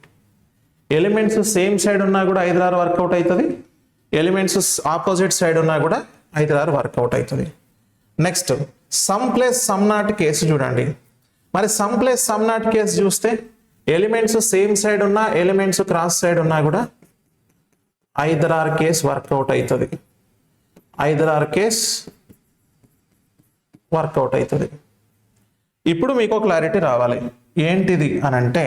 ఎలిమెంట్స్ సేమ్ సైడ్ ఉన్నా కూడా ఐదర్ ఆర్ వర్కౌట్ అవుతుంది. ఎలిమెంట్స్ ఆపోజిట్ సైడ్ ఉన్నా కూడా ఐదర్ ఆర్ వర్కౌట్ అవుతుంది. Next some plus some not case చూడండి. మరి some plus some not case చూస్తే ఎలిమెంట్స్ సేమ్ సైడ్ ఉన్నా ఎలిమెంట్స్ క్రాస్ సైడ్ ఉన్నా కూడా ఐదర్ ఆర్ కేస్ వర్కౌట్ అవుతుంది. ఐదర్ ఆర్ కేస్ వర్కౌట్ అవుతుంది. ఇప్పుడు మీకు క్లారిటీ రావాలి ఏంటిది అని అంటే,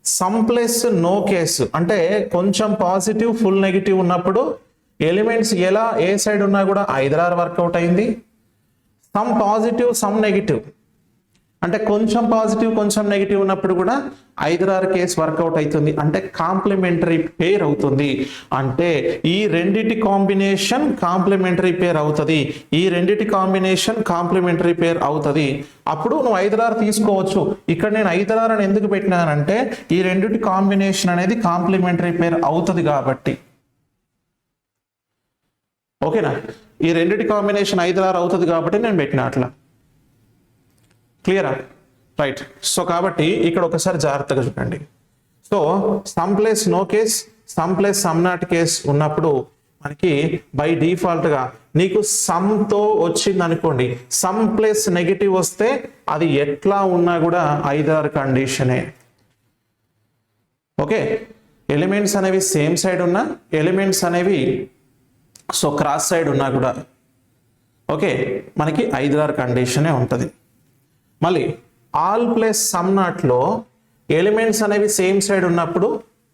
సమ్ ప్లస్ నో కేసు అంటే కొంచెం పాజిటివ్ ఫుల్ నెగిటివ్ ఉన్నప్పుడు ఎలిమెంట్స్ ఎలా ఏ సైడ్ ఉన్నా కూడా ఐదర్ ఆర్ వర్కౌట్ అయింది. సమ్ పాజిటివ్ సమ్ నెగిటివ్ అంటే కొంచెం పాజిటివ్ కొంచెం నెగిటివ్ ఉన్నప్పుడు కూడా ఐదర్ ఆర్ కేస్ వర్కౌట్ అవుతుంది. అంటే కాంప్లిమెంటరీ పేర్ అవుతుంది. అంటే ఈ రెండిటి కాంబినేషన్ కాంప్లిమెంటరీ పేర్ అవుతుంది. ఈ రెండిటి కాంబినేషన్ కాంప్లిమెంటరీ పేర్ అవుతుంది. అప్పుడు నువ్వు ఐదర్ ఆర్ తీసుకోవచ్చు. ఇక్కడ నేను ఐదర్ ఆర్ అని ఎందుకు పెట్టినానంటే ఈ రెండిటి కాంబినేషన్ అనేది కాంప్లిమెంటరీ పేర్ అవుతుంది కాబట్టి. ఓకేనా? ఈ రెండిటి కాంబినేషన్ ఐదర్ ఆర్ అవుతుంది కాబట్టి నేను పెట్టిన అట్లా. క్లియరా? రైట్. సో కాబట్టి ఇక్కడ ఒకసారి జాగ్రత్తగా చూడండి. So some plus no case some plus some not case ఉన్నప్పుడు మనకి బై డిఫాల్ట్ గా నీకు సమ్ తో వచ్చింది అనుకోండి, సమ్ ప్లస్ నెగిటివ్ వస్తే అది ఎట్లా ఉన్నా కూడా ఐదర్ కండిషనే. ఓకే, ఎలిమెంట్స్ అనేవి సేమ్ సైడ్ ఉన్నా ఎలిమెంట్స్ అనేవి సో క్రాస్ సైడ్ ఉన్నా కూడా ఓకే మనకి ఐదర్ ఆర్ కండిషనే ఉంటుంది. మళ్ళీ ఆల్ ప్లస్ సమ్ నాట్లో ఎలిమెంట్స్ అనేవి సేమ్ సైడ్ ఉన్నప్పుడు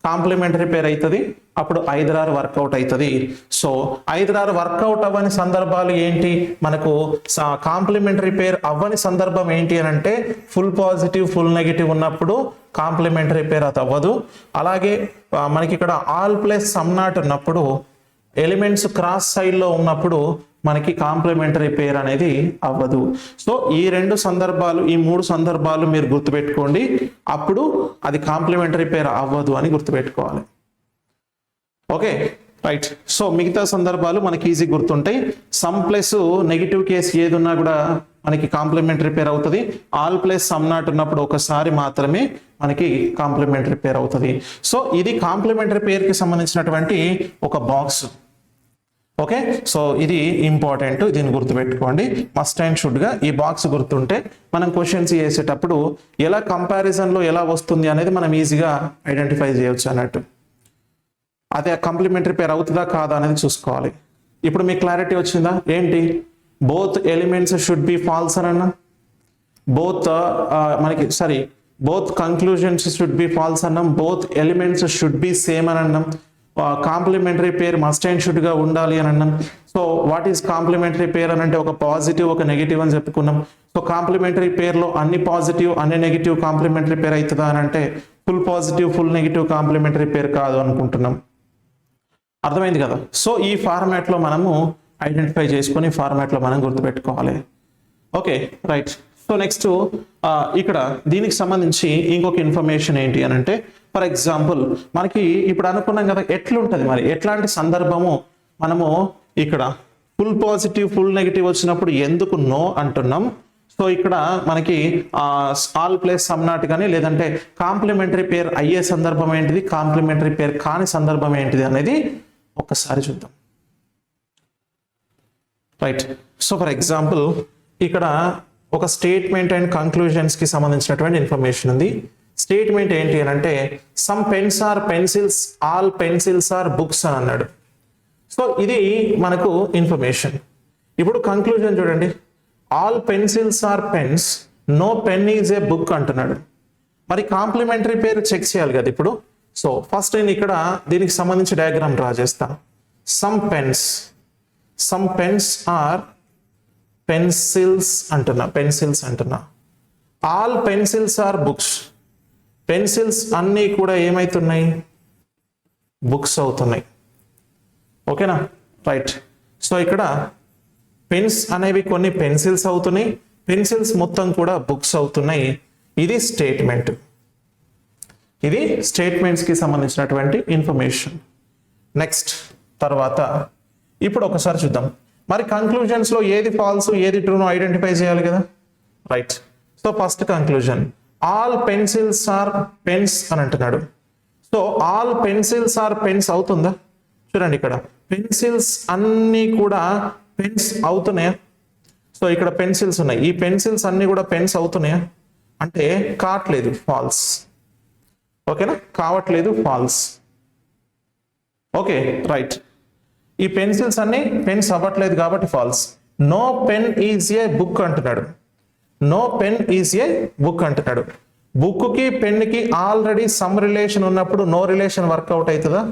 కాంప్లిమెంటరీ పేర్ అవుతుంది. అప్పుడు ఐదర్ ఆర్ వర్కౌట్ అవుతుంది. సో ఐదర్ ఆర్ వర్కౌట్ అవ్వని సందర్భాలు ఏంటి, మనకు కాంప్లిమెంటరీ పేర్ అవ్వని సందర్భం ఏంటి అని అంటే ఫుల్ పాజిటివ్ ఫుల్ నెగిటివ్ ఉన్నప్పుడు కాంప్లిమెంటరీ పేర్ అది అవ్వదు. అలాగే మనకి ఇక్కడ ఆల్ ప్లస్ సమ్ నాట్ ఉన్నప్పుడు ఎలిమెంట్స్ క్రాస్ సైడ్ లో ఉన్నప్పుడు మనకి కాంప్లిమెంటరీ పేర్ అనేది అవ్వదు. సో ఈ రెండు సందర్భాలు ఈ మూడు సందర్భాలు మీరు గుర్తుపెట్టుకోండి. అప్పుడు అది కాంప్లిమెంటరీ పేర్ అవ్వదు అని గుర్తుపెట్టుకోవాలి. Okay right. సో మిగతా సందర్భాలు మనకి ఈజీ గుర్తుంటాయి. సమ్ ప్లస్ నెగిటివ్ కేసు ఏది ఉన్నా కూడా మనకి కాంప్లిమెంటరీ పేర్ అవుతుంది. ఆల్ ప్లస్ సమ్ నాట్ ఉన్నప్పుడు ఒకసారి మాత్రమే మనకి కాంప్లిమెంటరీ పేర్ అవుతుంది. సో ఇది కాంప్లిమెంటరీ పేర్కి సంబంధించినటువంటి ఒక బాక్స్. ఓకే, సో ఇది ఇంపార్టెంట్, దీన్ని గుర్తుపెట్టుకోండి. మస్ట్ అండ్ షుడ్ గా ఈ బాక్స్ గుర్తుంటే మనం క్వశ్చన్స్ చేసేటప్పుడు ఎలా కంపారిజన్ లో ఎలా వస్తుంది అనేది మనం ఈజీగా ఐడెంటిఫై చేయొచ్చు అన్నట్టు. అదే కాంప్లిమెంటరీ పేర్ అవుతుందా కాదా అనేది చూసుకోవాలి. ఇప్పుడు మీకు క్లారిటీ వచ్చిందా ఏంటి? Both elements should be false అన్న, బోత్ మనకి both conclusions should be false అన్నాం, both elements should be same అని అన్నాం, complementary pair must and should గా ఉండాలి అని అన్నాం. So what is complementary pair అని అంటే ఒక పాజిటివ్ ఒక నెగిటివ్ అని చెప్పుకున్నాం. సో కాంప్లిమెంటరీ పేర్లో అన్ని పాజిటివ్ అన్ని నెగిటివ్ కాంప్లిమెంటరీ పేర్ అవుతుందా అని అంటే full positive full negative complementary pair కాదు అనుకుంటున్నాం. అర్థమైంది కదా. సో ఈ ఫార్మాట్లో మనము ఐడెంటిఫై చేసుకొని ఫార్మాట్లో మనం గుర్తుపెట్టుకోవాలి. Okay right. సో నెక్స్ట్ ఇక్కడ దీనికి సంబంధించి ఇంకొక ఇన్ఫర్మేషన్ ఏంటి అని అంటే, ఫర్ ఎగ్జాంపుల్ మనకి ఇప్పుడు అనుకున్నాం కదా ఎట్లుంటుంది మరి, ఎట్లాంటి సందర్భము మనము ఇక్కడ ఫుల్ పాజిటివ్ ఫుల్ నెగిటివ్ వచ్చినప్పుడు ఎందుకు నో అంటున్నాం. సో ఇక్కడ మనకి ఆల్ ప్లేస్ సమ్ నాట్ కానీ లేదంటే కాంప్లిమెంటరీ పేర్ అయ్యే సందర్భం ఏంటిది, కాంప్లిమెంటరీ పేర్ కాని సందర్భం ఏంటిది అనేది ఒక్కసారి చూద్దాం. రైట్. సో ఫర్ ఎగ్జాంపుల్ ఇక్కడ ఒక స్టేట్మెంట్ అండ్ కంక్లూజన్స్ కి సంబంధించినటువంటి ఇన్ఫర్మేషన్ ఉంది. స్టేట్మెంట్ ఏంటి అని అంటే some pens are pencils, all pencils are books అని అన్నాడు. సో ఇది మనకు ఇన్ఫర్మేషన్. ఇప్పుడు కంక్లూజన్ చూడండి, all pencils are pens, no pen is a book అంటున్నాడు. మరి కాంప్లిమెంటరీ పేరు చెక్ చేయాలి కదా ఇప్పుడు. సో ఫస్ట్ నేను ఇక్కడ దీనికి సంబంధించి డయాగ్రామ్ డ్రా చేస్తా. సమ్ పెన్స్ ఆర్ పెన్సిల్స్ అంటున్నా, పెన్సిల్స్ అంటున్నా. All pencils are books, pencils అన్నీ కూడా ఏమైతున్నాయి, బుక్స్ అవుతున్నాయి. ఓకేనా రైట్. సో ఇక్కడ పెన్స్ అనేవి కొన్ని పెన్సిల్స్ అవుతున్నాయి, పెన్సిల్స్ మొత్తం కూడా బుక్స్ అవుతున్నాయి. ఇది స్టేట్మెంట్, ఇది స్టేట్మెంట్స్ కి సంబంధించినటువంటి ఇన్ఫర్మేషన్. నెక్స్ట్ తర్వాత ఇప్పుడు ఒకసారి చూద్దాం, మరి కంక్లూజన్స్ లో ఏది ఫాల్స్ ఏది ట్రూనో ఐడెంటిఫై చేయాలి కదా. Right. So first conclusion, all pencils are pens అని అంటున్నాడు. So all pencils are pens అవుతుందా, చూడండి ఇక్కడ పెన్సిల్స్ అన్నీ కూడా పెన్స్ అవుతున్నాయా. సో ఇక్కడ పెన్సిల్స్ ఉన్నాయి, ఈ పెన్సిల్స్ అన్ని కూడా పెన్స్ అవుతున్నాయా అంటే కావట్లేదు, ఫాల్స్. ఓకేనా, కావట్లేదు, ఫాల్స్. Okay right. ఈ పెన్సిల్స్ అన్ని పెన్స్ అవ్వట్లేదు కాబట్టి false. No pen is a book అంటున్నాడు, no pen is a book అంటున్నాడు. బుక్ కి పెన్ కి ఆల్రెడీ సమ్ రిలేషన్ ఉన్నప్పుడు నో రిలేషన్ వర్కౌట్ అవుతుందా,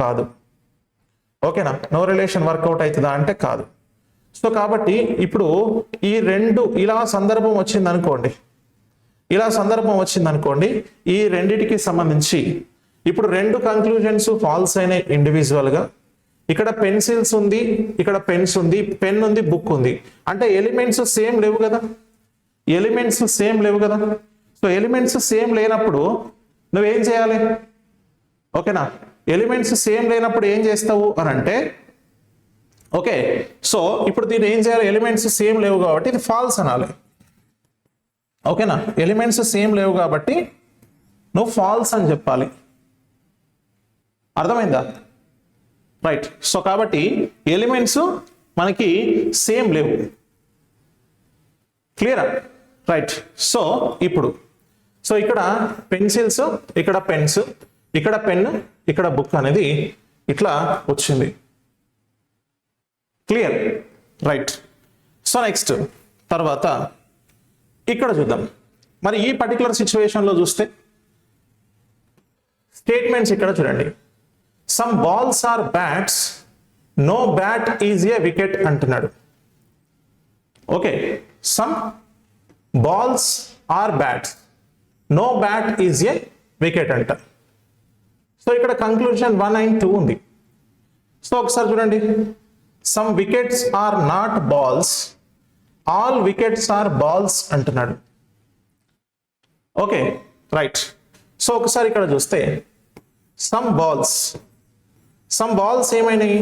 కాదు. ఓకేనా, నో రిలేషన్ వర్కౌట్ అవుతుందా అంటే కాదు. సో కాబట్టి ఇప్పుడు ఈ రెండు ఇలా సందర్భం వచ్చింది అనుకోండి, ఇలా సందర్భం వచ్చింది అనుకోండి, ఈ రెండిటికి సంబంధించి ఇప్పుడు రెండు కంక్లూజన్స్ ఫాల్స్ అయినాయి ఇండివిజువల్ గా. ఇక్కడ పెన్సిల్స్ ఉంది, ఇక్కడ పెన్స్ ఉంది, పెన్ ఉంది, బుక్ ఉంది. అంటే ఎలిమెంట్స్ సేమ్ లేవు కదా, ఎలిమెంట్స్ సేమ్ లేవు కదా. సో ఎలిమెంట్స్ సేమ్ లేనప్పుడు నువ్వేం చేయాలి. ఓకేనా, ఎలిమెంట్స్ సేమ్ లేనప్పుడు ఏం చేస్తావు అని అంటే, ఓకే సో ఇప్పుడు దీన్ని ఏం చేయాలి, ఎలిమెంట్స్ సేమ్ లేవు కాబట్టి ఇది ఫాల్స్ అనాలి. ఓకేనా, ఎలిమెంట్స్ సేమ్ లేవు కాబట్టి నువ్వు ఫాల్స్ అని చెప్పాలి. అర్థమైందా. రైట్. సో కాబట్టి ఎలిమెంట్స్ మనకి సేమ్ లేవు. క్లియరా. రైట్. సో ఇప్పుడు సో ఇక్కడ పెన్సిల్స్, ఇక్కడ పెన్స్, ఇక్కడ పెన్, ఇక్కడ బుక్ అనేది ఇట్లా వచ్చింది. క్లియర్. రైట్. సో నెక్స్ట్ తర్వాత ఇక్కడ చూద్దాం. మరి ఈ పర్టికులర్ సిచ్యువేషన్లో చూస్తే స్టేట్మెంట్స్ ఇక్కడ చూడండి. Some balls are bats, no bat is a wicket అంటున్నాడు. Okay, some balls are bats, no bat is a wicket అంట. సో ఇక్కడ కంక్లూజన్ 1 and 2 ఉంది. సో ఒకసారి చూడండి, some wickets are not balls, all wickets are balls అంటున్నాడు. Okay right. So ఒకసారి ఇక్కడ చూస్తే సమ్ బాల్స్ ఏమైనాయి,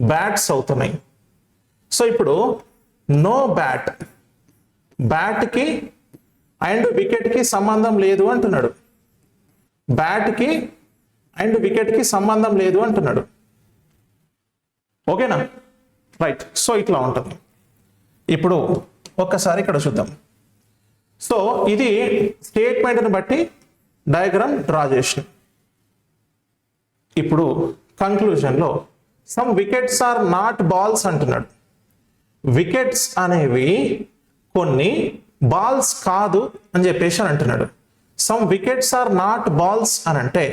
బ్యాట్స్ అవుతున్నాయి. సో ఇప్పుడు నో బ్యాట్, బ్యాట్కి అండ్ వికెట్కి సంబంధం లేదు అంటున్నాడు, బ్యాట్కి అండ్ వికెట్కి సంబంధం లేదు అంటున్నాడు. ఓకేనా రైట్. సో ఇట్లా ఉంటుంది. ఇప్పుడు ఒక్కసారి ఇక్కడ చూద్దాం. సో ఇది స్టేట్మెంట్ని బట్టి డయాగ్రామ్ డ్రా చేసిన. ఇప్పుడు కంక్లూజన్లో some wickets are not balls అంటున్నాడు. వికెట్స్ అనేవి కొన్ని బాల్స్ కాదు అని చెప్పేసి అంటున్నాడు. Some wickets are not balls అని అంటే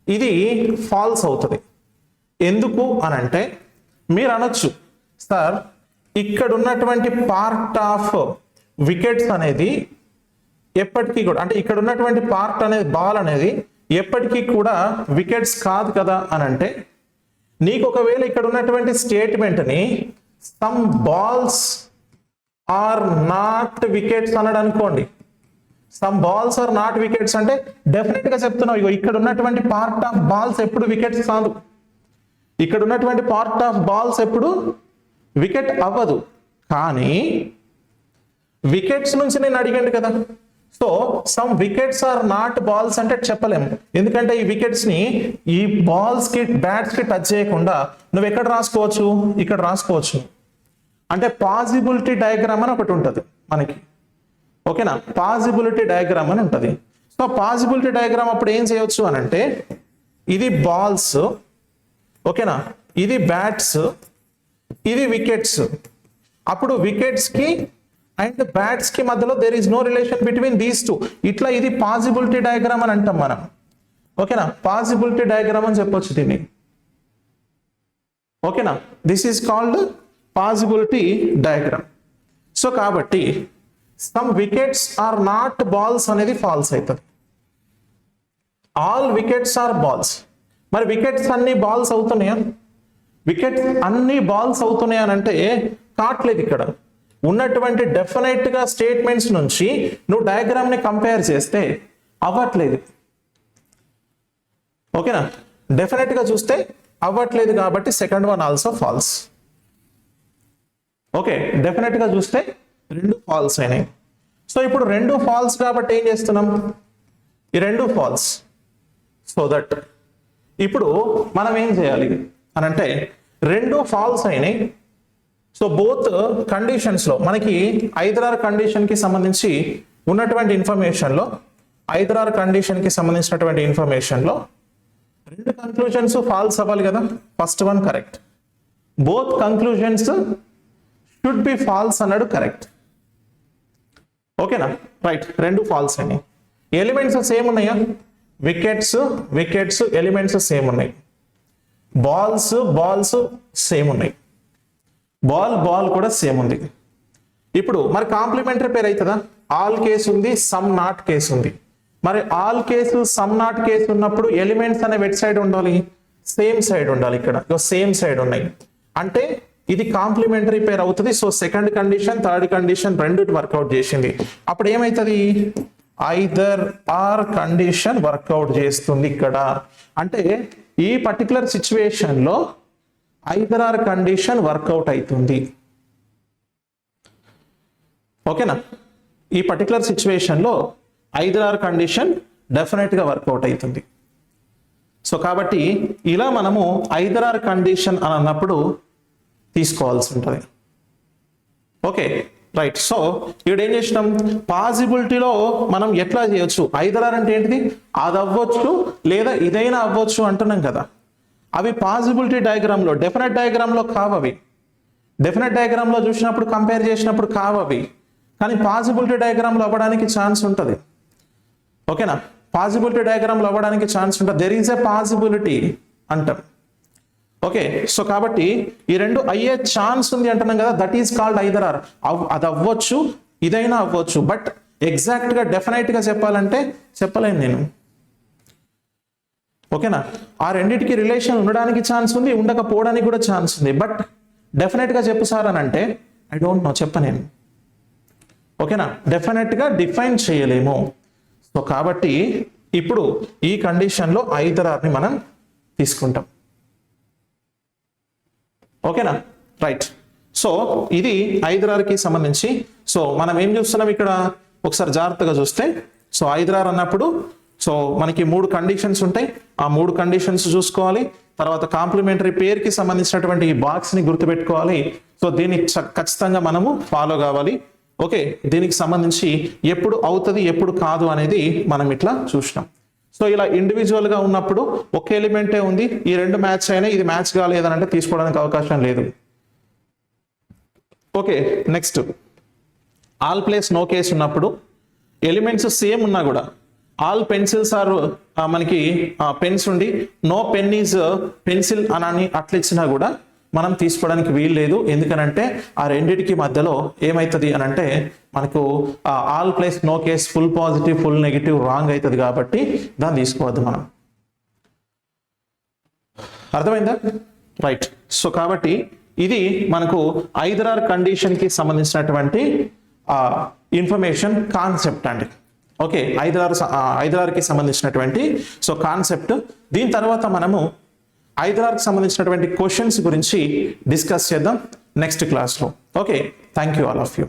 ఇది ఫాల్స్ అవుతుంది. ఎందుకు అని అంటే మీరు అనొచ్చు, సార్ ఇక్కడ ఉన్నటువంటి పార్ట్ ఆఫ్ వికెట్స్ అనేది ఎప్పటికీ కూడా, అంటే ఇక్కడ ఉన్నటువంటి పార్ట్ అనేది బాల్ అనేది ఎప్పటికీ కూడా వికెట్స్ కాదు కదా అని అంటే, నీకు ఒకవేళ ఇక్కడ ఉన్నటువంటి స్టేట్మెంట్ని some balls are not wickets అన్నాడు అనుకోండి, some balls are not wickets అంటే డెఫినెట్ గా చెప్తున్నావు, ఇగో ఇక్కడ ఉన్నటువంటి పార్ట్ ఆఫ్ బాల్స్ ఎప్పుడు వికెట్స్ కాదు, ఇక్కడ ఉన్నటువంటి పార్ట్ ఆఫ్ బాల్స్ ఎప్పుడు వికెట్ అవ్వదు. కానీ వికెట్స్ నుంచి నేను అడిగాను కదా, so some wickets are not balls అంటే చెప్పలేము. ఎందుకంటే ఈ వికెట్స్ ని ఈ బాల్స్ కి బ్యాట్స్ కి టచ్ చేయకుండా నువ్వు ఎక్కడ రాసుకోవచ్చు, ఇక్కడ రాసుకోవచ్చు. అంటే పాసిబిలిటీ డయాగ్రామ్ అని ఒకటి ఉంటుంది మనకి, ఓకేనా, పాసిబిలిటీ డయాగ్రామ్ అని ఉంటుంది. సో పాసిబిలిటీ డయాగ్రామ్ అప్పుడు ఏం చేయొచ్చు అని అంటే, ఇది బాల్స్, ఓకేనా, ఇది బ్యాట్స్, ఇది వికెట్స్. అప్పుడు వికెట్స్ కి అండ్ బ్యాట్స్ కి మధ్యలో there is no relation between these two. ఇట్లా ఇది పాసిబిలిటీ డయాగ్రామ్ అని అంటాం మనం, ఓకేనా, పాసిబిలిటీ డయాగ్రామ్ అని చెప్పొచ్చు దీన్ని, ఓకేనా. This is called possibility diagram. So కాబట్టి some wickets are not balls అనేది ఫాల్స్ అవుతుంది. All wickets are balls. మరి వికెట్స్ అన్ని బాల్స్ అవుతున్నాయా, వికెట్స్ అన్ని బాల్స్ అవుతున్నాయా అని అంటే కావట్లేదు. ఇక్కడ ఉన్నటువంటి డెఫినెట్ గా స్టేట్మెంట్స్ నుంచి నువ్వు డయాగ్రామ్ ని కంపేర్ చేస్తే అవ్వట్లేదు, ఓకేనా, డెఫినెట్ గా చూస్తే అవ్వట్లేదు. కాబట్టి second one also false. Okay, definite గా చూస్తే రెండు ఫాల్స్ అయినాయి. సో ఇప్పుడు రెండు ఫాల్స్ కాబట్టి ఏం చేస్తున్నాం, ఈ రెండు ఫాల్స్. సో దట్ ఇప్పుడు మనం ఏం చేయాలి అని అంటే, రెండు ఫాల్స్ అయినాయి. సో బోత్ కండిషన్స్ లో మనకి ఐదర్ కండిషన్ కి సంబంధించి ఉన్నటువంటి ఇన్ఫర్మేషన్ లో, ఐదర్ కండిషన్ కి సంబంధించినటువంటి ఇన్ఫర్మేషన్ లో రెండు కంక్లూజన్స్ ఫాల్స్ అవ్వాలి కదా. First one correct, both conclusions should be false అన్నాడు, కరెక్ట్, ఓకేనా, రైట్. రెండు ఫాల్స్ అయినాయి. ఎలిమెంట్స్ సేమ్ ఉన్నాయా, వికెట్స్ వికెట్స్ ఎలిమెంట్స్ సేమ్ ఉన్నాయి, బాల్స్ బాల్స్ సేమ్ ఉన్నాయి, బాల్ బాల్ కూడా సేమ్ ఉంది. ఇప్పుడు మరి కాంప్లిమెంటరీ పేర్ అవుతుందా, ఆల్ కేసు ఉంది, సమ్ నాట్ కేసు ఉంది. మరి all case some not case ఉన్నప్పుడు ఎలిమెంట్స్ అనే వెట్ సైడ్ ఉండాలి, సేమ్ సైడ్ ఉండాలి. ఇక్కడ సేమ్ సైడ్ ఉన్నాయి అంటే ఇది కాంప్లిమెంటరీ పేర్ అవుతుంది. So second condition third condition రెండు వర్కౌట్ చేసింది. అప్పుడు ఏమైతుంది, ఐదర్ ఆర్ కండిషన్ వర్కౌట్ చేస్తుంది ఇక్కడ. అంటే ఈ పర్టికులర్ సిచ్యువేషన్ లో ఐదర్ ఆర్ కండిషన్ వర్కౌట్ అవుతుంది, ఓకేనా. ఈ పర్టికులర్ సిచ్యువేషన్ లో ఐదర్ ఆర్ కండిషన్ డెఫినెట్ గా వర్కౌట్ అవుతుంది. సో కాబట్టి ఇలా మనము ఐదర్ ఆర్ కండిషన్ అని అన్నప్పుడు తీసుకోవాల్సి ఉంటుంది, ఓకే, రైట్. సో ఇక్కడ ఏం చేసినాం, పాసిబిలిటీలో మనం ఎట్లా చేయొచ్చు, ఐదర్ ఆర్ అంటే ఏంటిది, అది అవ్వచ్చు లేదా ఇదైనా అవ్వచ్చు అంటున్నాం కదా. అవి పాసిబిలిటీ డయాగ్రామ్ లో, డెఫినెట్ డయాగ్రామ్ లో కావవి. డెఫినెట్ డయాగ్రామ్ లో చూసినప్పుడు కంపేర్ చేసినప్పుడు కావవి, కానీ పాసిబిలిటీ డయాగ్రామ్ లో అవ్వడానికి ఛాన్స్ ఉంటుంది, ఓకేనా. పాసిబిలిటీ డయాగ్రామ్ లో అవ్వడానికి ఛాన్స్ ఉంటుంది, దెర్ ఈజ్ ఎ పాసిబిలిటీ అంటాం, ఓకే. సో కాబట్టి ఈ రెండు అయ్యే ఛాన్స్ ఉంది అంటున్నాం కదా, that is called either are. అది అవ్వచ్చు ఇదైనా అవ్వచ్చు, బట్ ఎగ్జాక్ట్ గా డెఫినెట్ గా చెప్పాలంటే చెప్పలేను నేను, ఓకేనా. ఆ రెండింటికి రిలేషన్ ఉండడానికి ఛాన్స్ ఉంది, ఉండకపోవడానికి కూడా ఛాన్స్ ఉంది, బట్ డెఫినెట్ గా చెప్పు సార్ అని అంటే ఐ డోంట్ నో, చెప్పలేను, ఓకేనా. డెఫినెట్ గా డిఫైన్ చేయలేము. సో కాబట్టి ఇప్పుడు ఈ కండిషన్ లో ఐదర్ ఆర్ ని మనం తీసుకుంటాం, ఓకేనా, రైట్. సో ఇది ఐదర్ ఆర్ కి సంబంధించి. సో మనం ఏం చూస్తున్నాం ఇక్కడ ఒకసారి జాగ్రత్తగా చూస్తే, సో ఐదర్ ఆర్ అన్నప్పుడు సో మనకి మూడు కండిషన్స్ ఉంటాయి, ఆ మూడు కండిషన్స్ చూసుకోవాలి. తర్వాత కాంప్లిమెంటరీ పేర్ కి సంబంధించినటువంటి ఈ బాక్స్ ని గుర్తుపెట్టుకోవాలి. సో దీన్ని ఖచ్చితంగా మనము ఫాలో కావాలి, ఓకే. దీనికి సంబంధించి ఎప్పుడు అవుతుంది ఎప్పుడు కాదు అనేది మనం ఇట్లా చూసినాం. సో ఇలా ఇండివిజువల్ గా ఉన్నప్పుడు ఒక ఎలిమెంటే ఉంది, ఈ రెండు మ్యాచ్ అయినా ఇది మ్యాచ్ కాలేదని అంటే తీసుకోవడానికి అవకాశం లేదు, okay. Next all place no case ఉన్నప్పుడు ఎలిమెంట్స్ సేమ్ ఉన్నా కూడా ఆల్ పెన్సిల్స్ ఆర్ మనకి పెన్స్ ఉండి నో పెన్ ఈజ్ పెన్సిల్ అని అట్లా ఇచ్చినా కూడా మనం తీసుకోవడానికి వీలు లేదు. ఎందుకనంటే ఆ రెండిటికి మధ్యలో ఏమవుతుంది అని అంటే మనకు all plus no case full positive full negative wrong అవుతుంది కాబట్టి దాన్ని తీసుకోవద్దు మనం. అర్థమైందా? రైట్. సో కాబట్టి ఇది మనకు ఐదర్ కండిషన్ కి సంబంధించినటువంటి ఇన్ఫర్మేషన్ కాన్సెప్ట్ అండి. ఓకే, ఐదర్ కి సంబంధించినటువంటి సో కాన్సెప్ట్. దీని తర్వాత మనము ఐదర్ కి సంబంధించినటువంటి క్వశ్చన్స్ గురించి డిస్కస్ చేద్దాం నెక్స్ట్ క్లాస్లో. Okay, thank you all of you.